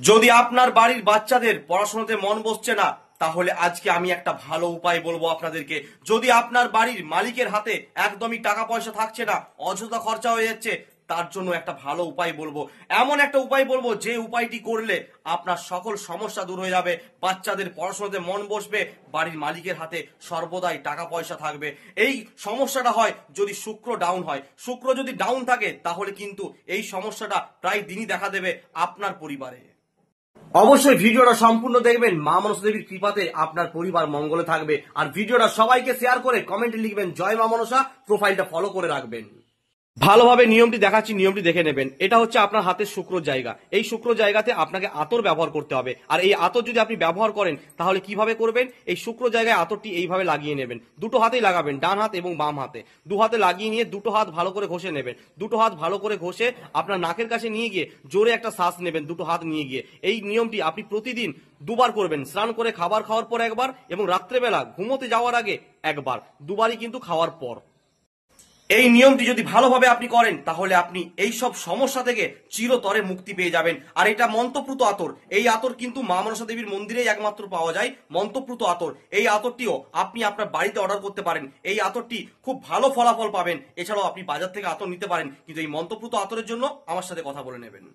যদি আপনার বাড়ির বাচ্চাদের পড়াশোনাতে মন বসছে না, তাহলে আজকে আমি একটা ভালো উপায় বলবো আপনাদেরকে। যদি আপনার বাড়ির মালিকের হাতে একদমই টাকা পয়সা থাকছে না, অযথা খরচা হয়ে যাচ্ছে, তার জন্য একটা ভালো উপায় বলবো। এমন একটা উপায় বলবো যে উপায়টি করলে আপনার সকল সমস্যা দূর হয়ে যাবে, বাচ্চাদের পড়াশোনাতে মন বসবে, বাড়ির মালিকের হাতে সর্বদাই টাকা পয়সা থাকবে। এই সমস্যাটা হয় যদি শুক্র ডাউন হয়। শুক্র যদি ডাউন থাকে তাহলে কিন্তু এই সমস্যাটা প্রায় দিনই দেখা দেবে আপনার পরিবারে। অবশ্যই ভিডিওটা সম্পূর্ণ দেখবেন, মা মনসা দেবীর কৃপাতে আপনার পরিবার মঙ্গলে থাকবে। আর ভিডিওটা সবাইকে শেয়ার করে কমেন্টে লিখবেন জয় মা মনসা, প্রোফাইলটা ফলো করে রাখবেন। ভালোভাবে নিয়মটি দেখাচ্ছি, নিয়মটি দেখে নেবেন। এটা হচ্ছে আপনার হাতের শুক্র জায়গা। এই শুক্র জায়গাতে আপনাকে আতর ব্যবহার করতে হবে। আর এই আতর যদি আপনি ব্যবহার করেন তাহলে কিভাবে করবেন, এই শুক্র জায়গায় আতরটি এইভাবে লাগিয়ে নেবেন। দুটো হাতেই লাগাবেন, ডান হাত এবং বাম হাতে। দু হাতে লাগিয়ে নিয়ে দুটো হাত ভালো করে ঘষে নেবেন। দুটো হাত ভালো করে ঘষে আপনার নাকের কাছে নিয়ে গিয়ে জোরে একটা শ্বাস নেবেন দুটো হাত নিয়ে গিয়ে। এই নিয়মটি আপনি প্রতিদিন দুবার করবেন, স্নান করে খাবার খাওয়ার পর একবার এবং রাত্রেবেলা ঘুমোতে যাওয়ার আগে একবার। দুবারই কিন্তু খাওয়ার পর। এই নিয়মটি যদি ভালোভাবে আপনি করেন তাহলে আপনি এই সব সমস্যা থেকে চিরতরে মুক্তি পেয়ে যাবেন। আর এটা মন্ত্রপ্রুত আতর। এই আতর কিন্তু মা মনসা দেবীর মন্দিরেই একমাত্র পাওয়া যায়, মন্ত্রপ্রুত আতর। এই আতরটিও আপনি আপনার বাড়িতে অর্ডার করতে পারেন। এই আতরটি খুব ভালো ফলাফল পাবেন। এছাড়াও আপনি বাজার থেকে আতর নিতে পারেন, কিন্তু এই মন্ত্রপ্রুত আতরের জন্য আমার সাথে কথা বলে নেবেন।